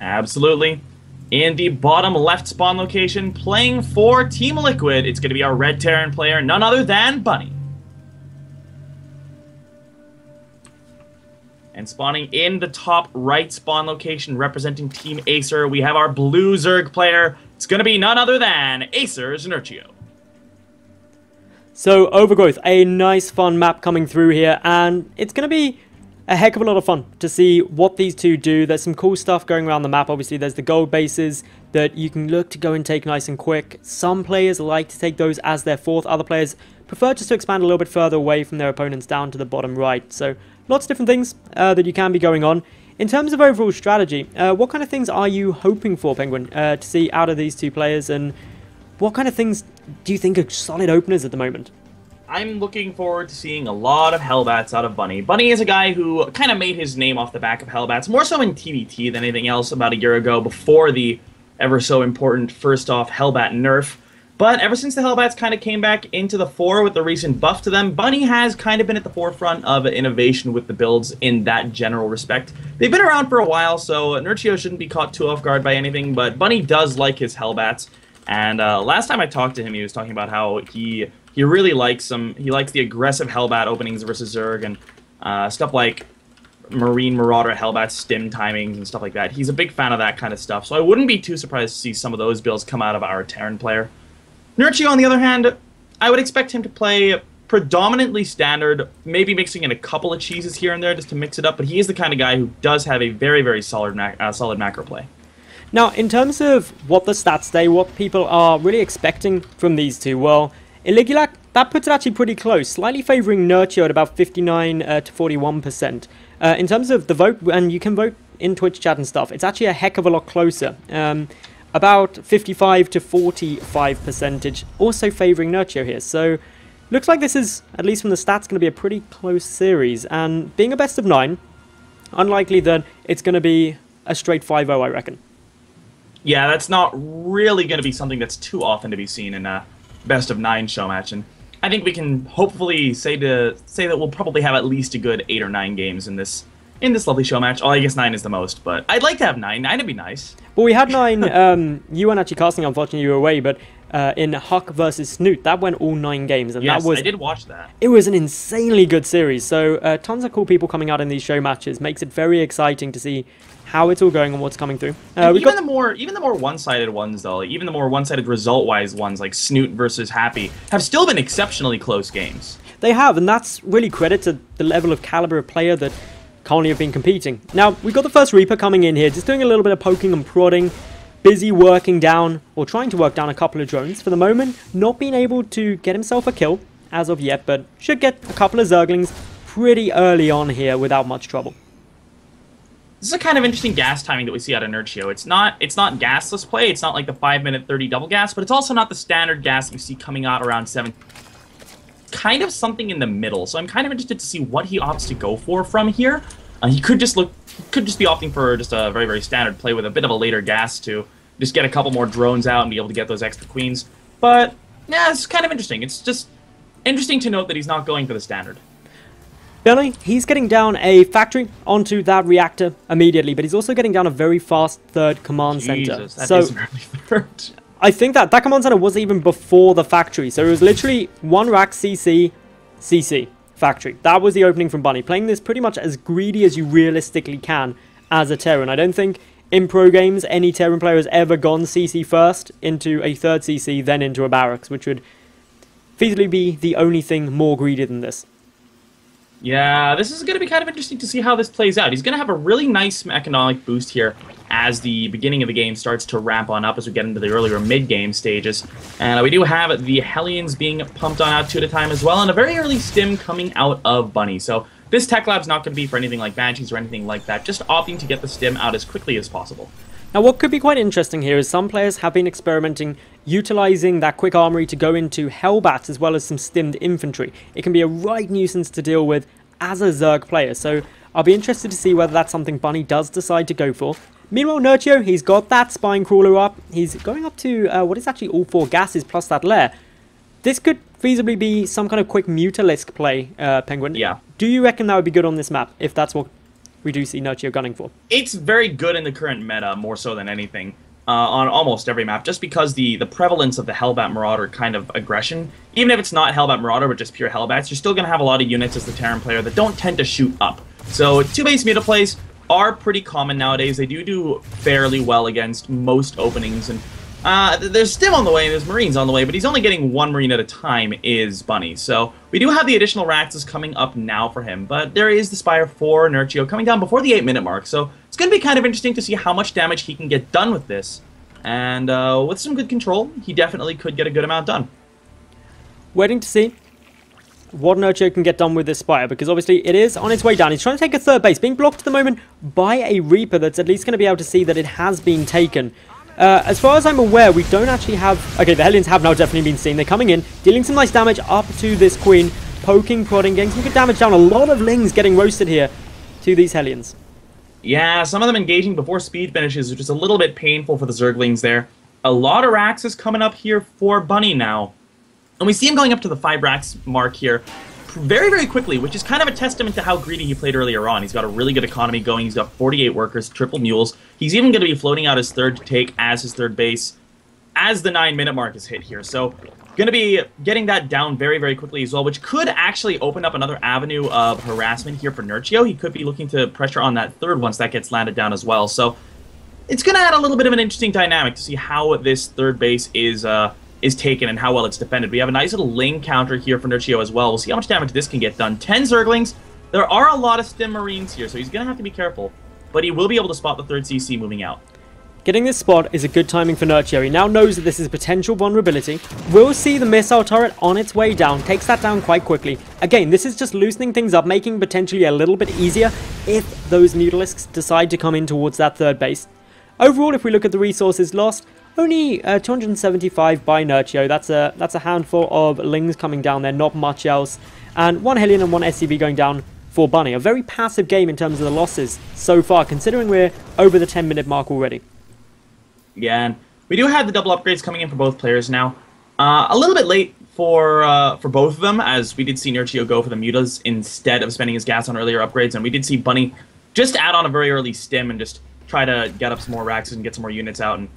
Absolutely. In the bottom left spawn location, playing for Team Liquid, it's going to be our Red Terran player, none other than Bunny. And spawning in the top right spawn location, representing Team Acer, we have our blue Zerg player. It's going to be none other than Acer's Nerchio. So, Overgrowth, a nice fun map coming through here, and it's going to be a heck of a lot of fun to see what these two do. There's some cool stuff going around the map. Obviously, there's the gold bases that you can look to go and take nice and quick. Some players like to take those as their fourth. Other players prefer just to expand a little bit further away from their opponents down to the bottom right. So, lots of different things that you can be going on. In terms of overall strategy, what kind of things are you hoping for, Penguin, to see out of these two players? And what kind of things do you think are solid openers at the moment? I'm looking forward to seeing a lot of Hellbats out of Bunny. Bunny is a guy who kind of made his name off the back of Hellbats, more so in TvT than anything else about a year ago, before the ever so important first off Hellbat nerf. But ever since the Hellbats kind of came back into the fore with the recent buff to them, Bunny has kind of been at the forefront of innovation with the builds in that general respect. They've been around for a while, so Nerchio shouldn't be caught too off guard by anything, but Bunny does like his Hellbats. And last time I talked to him, he was talking about how he really likes them. He likes the aggressive Hellbat openings versus Zerg and stuff like Marine Marauder Hellbat stim timings and stuff like that. He's a big fan of that kind of stuff, so I wouldn't be too surprised to see some of those builds come out of our Terran player. Nerchio, on the other hand, I would expect him to play predominantly standard, maybe mixing in a couple of cheeses here and there just to mix it up, but he is the kind of guy who does have a very, very solid macro play. Now, in terms of what the stats say, what people are really expecting from these two, well, Iligulac, that puts it actually pretty close, slightly favouring Nerchio at about 59 to 41%. In terms of the vote, and you can vote in Twitch chat and stuff, it's actually a heck of a lot closer. About 55 to 45 percentage, also favouring Nerchio here. So, looks like this is, at least from the stats, going to be a pretty close series. And being a best of 9, unlikely that it's going to be a straight 5-0, I reckon. Yeah, that's not really going to be something that's too often to be seen in a best of 9 show match, and I think we can hopefully say that we'll probably have at least a good 8 or 9 games in this lovely show match. Oh, I guess 9 is the most, but I'd like to have 9. 9 would be nice. Well, we had 9. You weren't actually casting, unfortunately, you were away, but in Huck versus Snoot, that went all 9 games, and yes, that was. I did watch that. It was an insanely good series. So tons of cool people coming out in these show matches makes it very exciting to see how it's all going and what's coming through. Even the more one-sided ones, though, even the more one-sided result-wise ones, like Snoot versus Happy, have still been exceptionally close games. They have, and that's really credit to the level of caliber of player that currently have been competing. Now, we've got the first Reaper coming in here, just doing a little bit of poking and prodding, busy working down, or trying to work down a couple of drones. For the moment, not being able to get himself a kill as of yet, but should get a couple of Zerglings pretty early on here without much trouble. This is a kind of interesting gas timing that we see out of Nerchio. It's not gasless play. It's not like the 5-minute 30 double gas, but it's also not the standard gas you see coming out around 7. Kind of something in the middle. So I'm kind of interested to see what he opts to go for from here. He could just be opting for just a very, very standard play with a bit of a later gas to just get a couple more drones out and be able to get those extra queens. But yeah, it's kind of interesting. It's just interesting to note that he's not going for the standard. Billy, he's getting down a factory onto that reactor immediately, but he's also getting down a very fast third command center. That is really third. I think that command center was even before the factory, so it was literally one rack CC, CC, factory. That was the opening from Bunny, playing this pretty much as greedy as you realistically can as a Terran. I don't think in pro games any Terran player has ever gone CC first into a third CC, then into a barracks, which would feasibly be the only thing more greedy than this. Yeah, this is going to be kind of interesting to see how this plays out. He's going to have a really nice economic boost here as the beginning of the game starts to ramp on up as we get into the earlier mid-game stages. And we do have the Hellions being pumped on out 2 at a time as well, and a very early stim coming out of Bunny. So this Tech Lab's not going to be for anything like Banshees or anything like that, just opting to get the stim out as quickly as possible. Now, what could be quite interesting here is some players have been experimenting utilizing that quick armory to go into Hellbats as well as some stimmed infantry. It can be a right nuisance to deal with as a Zerg player, so I'll be interested to see whether that's something Bunny does decide to go for. Meanwhile, Nerchio, he's got that Spine Crawler up. He's going up to what is actually all 4 gases plus that lair. This could feasibly be some kind of quick Mutalisk play, Penguin. Yeah. Do you reckon that would be good on this map, if that's what we do see Nerchio gunning for. It's very good in the current meta, more so than anything, on almost every map, just because the prevalence of the Hellbat Marauder kind of aggression, even if it's not Hellbat Marauder, but just pure Hellbats, you're still going to have a lot of units as the Terran player that don't tend to shoot up. So 2-base meta plays are pretty common nowadays. They do fairly well against most openings, and there's Stim on the way, and there's Marines on the way, but he's only getting one Marine at a time, is Bunny. So we do have the additional Raxes coming up now for him, but there is the Spire for Nerchio coming down before the 8-minute mark, so it's going to be kind of interesting to see how much damage he can get done with this. And with some good control, he definitely could get a good amount done. Waiting to see what Nerchio can get done with this Spire, because obviously it is on its way down. He's trying to take a third base, being blocked at the moment by a Reaper that's at least going to be able to see that it has been taken. As far as I'm aware, we don't actually have... Okay, the Hellions have now definitely been seen. They're coming in, dealing some nice damage up to this Queen, poking, prodding, getting some good damage down. A lot of Lings getting roasted here to these Hellions. Yeah, some of them engaging before speed finishes, which is a little bit painful for the Zerglings there. A lot of Raxes coming up here for Bunny now. And we see him going up to the 5 Rax mark here very, very quickly, which is kind of a testament to how greedy he played earlier on. He's got a really good economy going. He's got 48 workers, triple mules. He's even going to be floating out his third take as his third base as the 9-minute mark is hit here. So going to be getting that down very, very quickly as well, which could actually open up another avenue of harassment here for Nerchio. He could be looking to pressure on that third once that gets landed down as well. So it's going to add a little bit of an interesting dynamic to see how this third base is taken and how well it's defended. We have a nice little Ling counter here for Nerchio as well. We'll see how much damage this can get done. 10 Zerglings. There are a lot of Stim Marines here, so he's going to have to be careful. But he will be able to spot the third CC moving out. Getting this spot is a good timing for Nerchio. He now knows that this is a potential vulnerability. We'll see the missile turret on its way down. Takes that down quite quickly. Again, this is just loosening things up, making potentially a little bit easier if those Mutalisks decide to come in towards that third base. Overall, if we look at the resources lost, only 275 by Nerchio. That's a handful of Lings coming down there, not much else. And 1 Hellion and 1 SCV going down for Bunny. A very passive game in terms of the losses so far, considering we're over the 10-minute mark already. Yeah, and we do have the double upgrades coming in for both players now. A little bit late for both of them, as we did see Nerchio go for the Mutas instead of spending his gas on earlier upgrades, and we did see Bunny just add on a very early Stim and just try to get up some more Raxes and get some more units out, and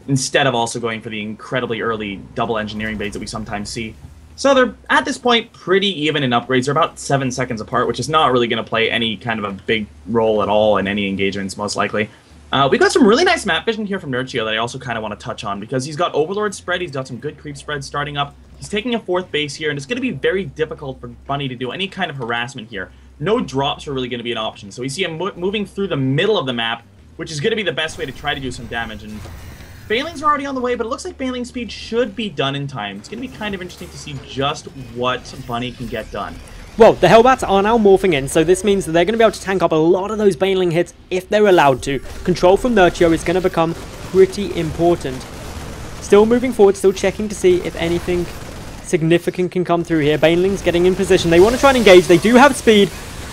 instead of also going for the incredibly early double engineering baits that we sometimes see. So they're, at this point, pretty even in upgrades. They're about 7 seconds apart, which is not really going to play any kind of a big role at all in any engagements, most likely. We got some really nice map vision here from Nerchio that I also kind of want to touch on, because he's got Overlord spread, he's got some good creep spread starting up. He's taking a 4th base here, and it's going to be very difficult for Bunny to do any kind of harassment here. No drops are really going to be an option, so we see him moving through the middle of the map, which is going to be the best way to try to do some damage. And Banelings are already on the way, but it looks like Baneling speed should be done in time. It's going to be kind of interesting to see just what Bunny can get done. Well, the Hellbats are now morphing in, so this means that they're going to be able to tank up a lot of those Baneling hits if they're allowed to. Control from Nerchio is going to become pretty important. Still moving forward, still checking to see if anything significant can come through here. Banelings getting in position. They want to try and engage. They do have speed.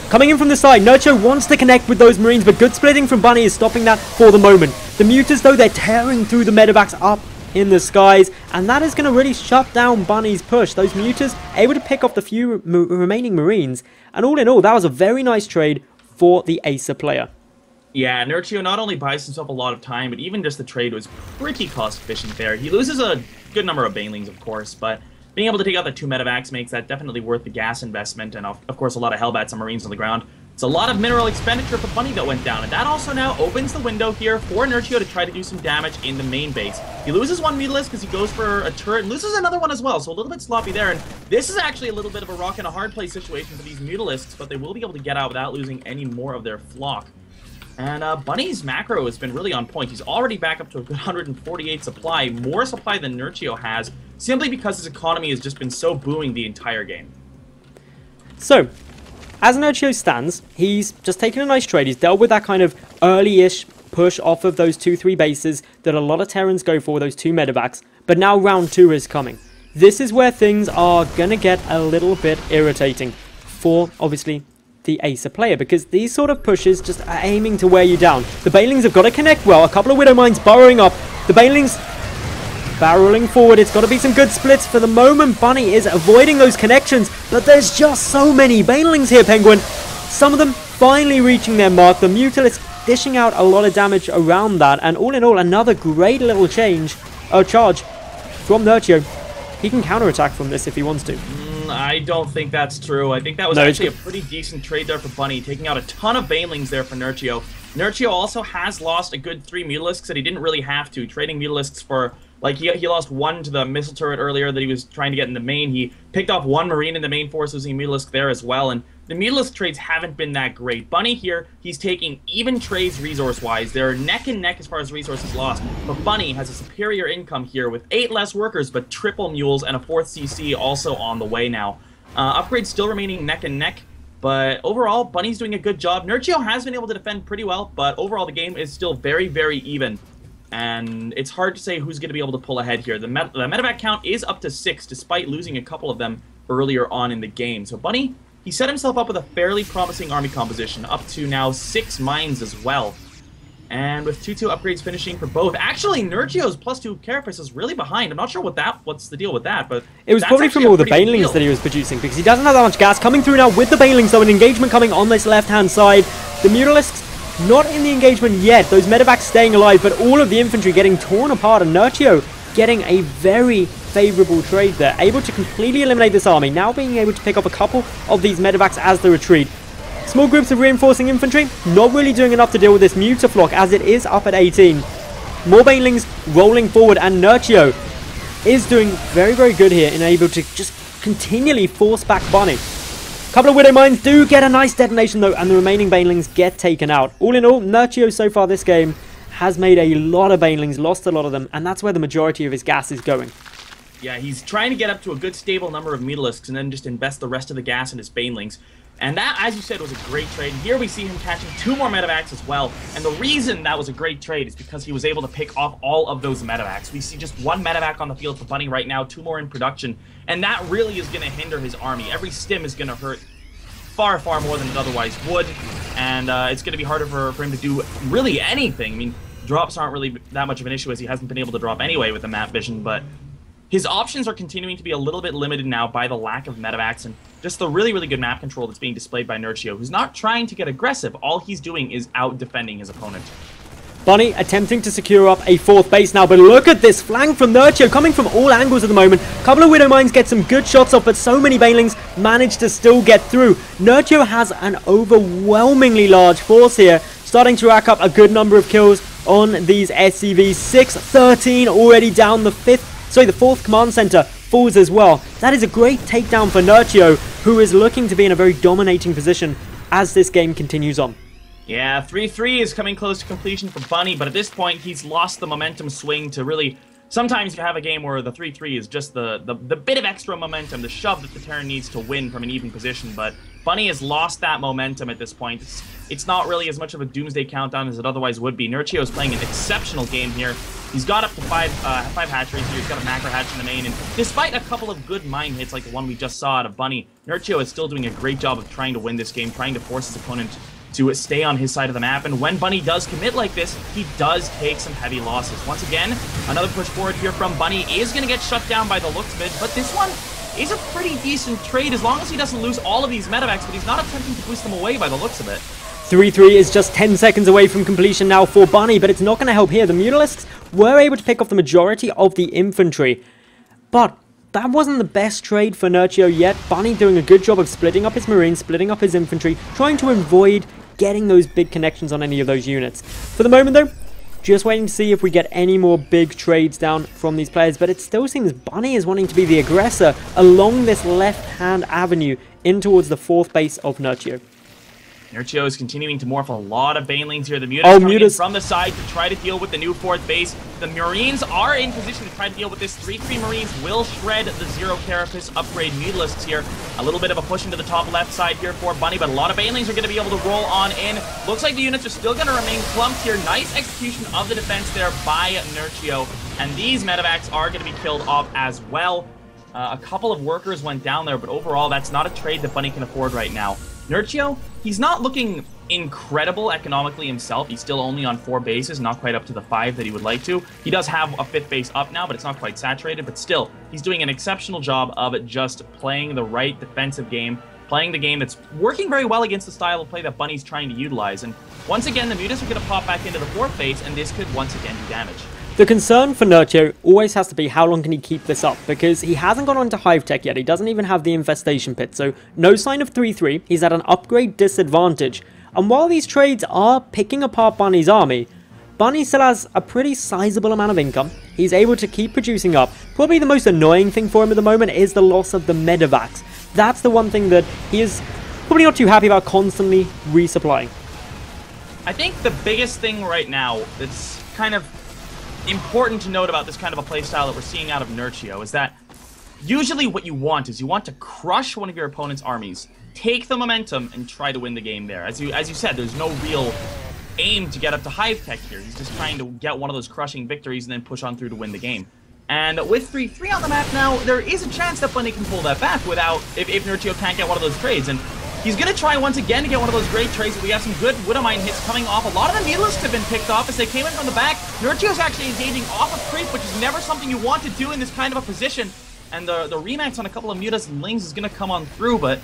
Coming in from the side, Nerchio wants to connect with those Marines, but good splitting from Bunny is stopping that for the moment. The Mutas, though, they're tearing through the medevacs up in the skies, and that is going to really shut down Bunny's push. Those Mutas able to pick off the few remaining Marines, and all in all, that was a very nice trade for the Acer player. Yeah, Nerchio not only buys himself a lot of time, but even just the trade was pretty cost-efficient there. He loses a good number of Banelings, of course, but being able to take out the 2 medevacs makes that definitely worth the gas investment, and of course a lot of Hellbats and Marines on the ground. It's a lot of mineral expenditure for Bunny that went down, and that also now opens the window here for Nerchio to try to do some damage in the main base. He loses 1 Mutalisk because he goes for a turret and loses another one as well, so a little bit sloppy there, and this is actually a little bit of a rock and a hard play situation for these Mutalisks, but they will be able to get out without losing any more of their flock. And Bunny's macro has been really on point. He's already back up to a good 148 supply, more supply than Nerchio has, simply because his economy has just been so booming the entire game. So, as Nerchio stands, he's just taken a nice trade. He's dealt with that kind of early-ish push off of those 2-3 bases that a lot of Terrans go for, those 2 medevacs, but now round 2 is coming. This is where things are going to get a little bit irritating for, obviously, the Acer player, because these sort of pushes just are aiming to wear you down. The Banelings have got to connect well. A couple of Widow Mines burrowing up. The Banelings barreling forward. It's got to be some good splits. For the moment, Bunny is avoiding those connections, but there's just so many Banelings here, Penguin. Some of them finally reaching their mark. The Mutalisk dishing out a lot of damage around that, and all in all, another great little charge from Nerchio. He can counterattack from this if he wants to. I don't think that's true. I think that was actually a pretty decent trade there for Bunny, taking out a ton of Banelings there for Nerchio. Nerchio also has lost a good 3 Mutalisks that he didn't really have to. Trading Mutalisks for, like, he lost 1 to the missile turret earlier that he was trying to get in the main. He picked off 1 Marine in the main force, losing Mutalisk there as well, and the Mutalisk trades haven't been that great. Bunny here, he's taking even trades resource-wise. They're neck and neck as far as resources lost, but Bunny has a superior income here with 8 less workers, but triple mules and a 4th CC also on the way now. Upgrades still remaining neck and neck, but overall, Bunny's doing a good job. Nerchio has been able to defend pretty well, but overall the game is still very, very even. And it's hard to say who's going to be able to pull ahead here. The medevac count is up to 6, despite losing a couple of them earlier on in the game. So Bunny, he set himself up with a fairly promising army composition, up to now 6 mines as well. And with 2-2 upgrades finishing for both. Actually, Nerchio's +2 Carapace is really behind. I'm not sure what's the deal with that, but it was probably from all the Banelings that he was producing, because he doesn't have that much gas coming through now with the Banelings, though. An engagement coming on this left-hand side. The Mutalisks not in the engagement yet. Those medevacs staying alive, but all of the infantry getting torn apart, and Nerchio getting a very favorable trade there. Able to completely eliminate this army, now being able to pick up a couple of these medevacs as they retreat. Small groups of reinforcing infantry, not really doing enough to deal with this Mutaflock as it is up at 18. More Banelings rolling forward, and Nerchio is doing very, very good here and able to just continually force back Bunny. Couple of Widow Mines do get a nice detonation though, and the remaining Banelings get taken out. All in all, Nerchio so far this game has made a lot of Banelings, lost a lot of them, and that's where the majority of his gas is going. Yeah, he's trying to get up to a good stable number of Mutalisks and then just invest the rest of the gas in his Banelings. And that, as you said, was a great trade. Here we see him catching 2 more medevacs as well. And the reason that was a great trade is because he was able to pick off all of those medevacs. We see just 1 medevac on the field for Bunny right now, 2 more in production. And that really is going to hinder his army. Every stim is going to hurt far, far more than it otherwise would. And it's going to be harder for him to do really anything. I mean, drops aren't really that much of an issue, as he hasn't been able to drop anyway with the map vision, but his options are continuing to be a little bit limited now by the lack of medevacs and just the really, really good map control that's being displayed by Nerchio, who's not trying to get aggressive. All he's doing is out-defending his opponent. Bunny attempting to secure up a 4th base now, but look at this flank from Nerchio coming from all angles at the moment. Couple of Widow Mines get some good shots off, but so many Banelings manage to still get through. Nerchio has an overwhelmingly large force here, starting to rack up a good number of kills on these SCVs. 6-13 already down. The 4th command center falls as well. That is a great takedown for Nerchio, who is looking to be in a very dominating position as this game continues on. Yeah, 3-3 is coming close to completion for Bunny, but at this point, he's lost the momentum swing to really... Sometimes you have a game where the 3-3 is just the bit of extra momentum, the shove that the Terran needs to win from an even position, but Bunny has lost that momentum at this point. It's not really as much of a doomsday countdown as it otherwise would be. Nerchio is playing an exceptional game here. He's got up to 5 hatcheries here. He's got a macro hatch in the main, and despite a couple of good mine hits like the one we just saw out of Bunny, Nerchio is still doing a great job of trying to win this game, trying to force his opponent to stay on his side of the map, and when Bunny does commit like this, he does take some heavy losses. Once again, another push forward here from Bunny is going to get shut down by the looks of it, but this one is a pretty decent trade as long as he doesn't lose all of these medevacs, but he's not attempting to boost them away by the looks of it. 3-3 is just 10 seconds away from completion now for Bunny, but it's not going to help here. The Mutalisks were able to pick off the majority of the infantry, but that wasn't the best trade for Nerchio yet. Bunny doing a good job of splitting up his Marines, splitting up his infantry, trying to avoid getting those big connections on any of those units. For the moment though, just waiting to see if we get any more big trades down from these players, but it still seems Bunny is wanting to be the aggressor along this left-hand avenue in towards the 4th base of Nerchio. Nerchio is continuing to morph a lot of Banelings here. The Mutas coming in from the side to try to deal with the new 4th base. The Marines are in position to try to deal with this. 3-3 Marines will shred the 0 Carapace upgrade Mutalisks here. A little bit of a push into the top left side here for Bunny, but a lot of Banelings are going to be able to roll on in. Looks like the units are still going to remain clumped here. Nice execution of the defense there by Nerchio. And these medevacs are going to be killed off as well. A couple of workers went down there, but overall, that's not a trade that Bunny can afford right now. Nerchio, he's not looking incredible economically himself. He's still only on 4 bases, not quite up to the 5 that he would like to. He does have a 5th base up now, but it's not quite saturated. But still, he's doing an exceptional job of just playing the right defensive game, playing the game that's working very well against the style of play that Bunny's trying to utilize. And once again, the Mutas are going to pop back into the fourth base, and this could once again do damage. The concern for Nerchio always has to be how long can he keep this up, because he hasn't gone on to Hive Tech yet. He doesn't even have the Infestation Pit, so no sign of 3-3. He's at an upgrade disadvantage. And while these trades are picking apart Bunny's army, Bunny still has a pretty sizable amount of income. He's able to keep producing up. Probably the most annoying thing for him at the moment is the loss of the Medivacs. That's the one thing that he is probably not too happy about constantly resupplying. I think the biggest thing right now that's kind of important to note about this kind of a playstyle that we're seeing out of Nerchio is that usually what you want is you want to crush one of your opponent's armies, take the momentum, and try to win the game there. As you said, there's no real aim to get up to Hive Tech here. He's just trying to get one of those crushing victories and then push on through to win the game. And with 3-3 on the map now, there is a chance that Bunny can pull that back without, if Nerchio can't get one of those trades. And he's going to try once again to get one of those great trades. We have some good Widowmine hits coming off. A lot of the Mutalisks have been picked off as they came in from the back. Nerchio's actually engaging off of creep, which is never something you want to do in this kind of a position. And the Remax on a couple of Mutas and Lings is going to come on through, but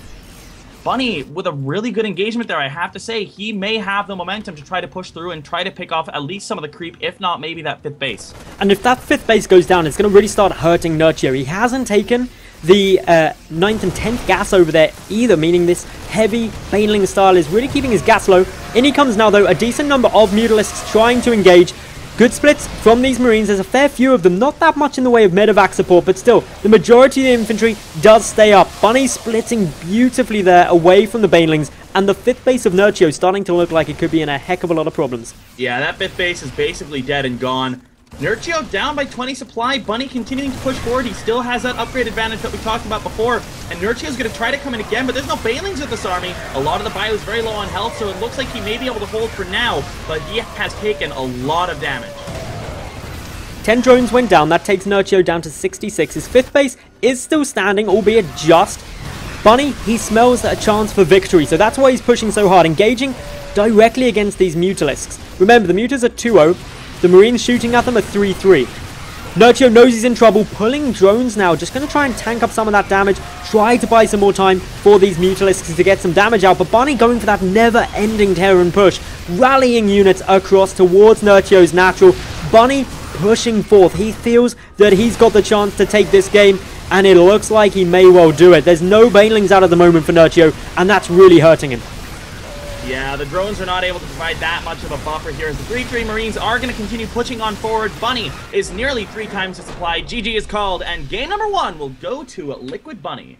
Bunny, with a really good engagement there, I have to say, he may have the momentum to try to push through and try to pick off at least some of the creep, if not maybe that 5th base. And if that 5th base goes down, it's going to really start hurting Nerchio. He hasn't taken the 9th and 10th gas over there either, meaning this heavy Baneling style is really keeping his gas low. In he comes now, though, a decent number of Mutalisks trying to engage. Good splits from these Marines. There's a fair few of them. Not that much in the way of medevac support, but still, the majority of the infantry does stay up. Bunny splitting beautifully there away from the Banelings, and the 5th base of Nerchio starting to look like it could be in a heck of a lot of problems. Yeah, that 5th base is basically dead and gone. Nerchio down by 20 supply. Bunny continuing to push forward. He still has that upgrade advantage that we talked about before. And Nerchio's going to try to come in again, but there's no Banelings with this army. A lot of the bio is very low on health, so it looks like he may be able to hold for now, but he has taken a lot of damage. 10 drones went down. That takes Nerchio down to 66. His 5th base is still standing, albeit just. Bunny, he smells a chance for victory, so that's why he's pushing so hard, engaging directly against these Mutalisks. Remember, the Mutas are 2-0. The Marines shooting at them at 3-3. Nerchio knows he's in trouble, pulling drones now, just going to try and tank up some of that damage, try to buy some more time for these Mutalisks to get some damage out, but Bunny going for that never-ending Terran push, rallying units across towards Nerchio's natural. Bunny pushing forth. He feels that he's got the chance to take this game, and it looks like he may well do it. There's no Banelings out at the moment for Nerchio, and that's really hurting him. Yeah, the drones are not able to provide that much of a buffer here as the 3-3 Marines are going to continue pushing on forward. Bunny is nearly 3 times the supply. GG is called, and game number 1 will go to Liquid Bunny.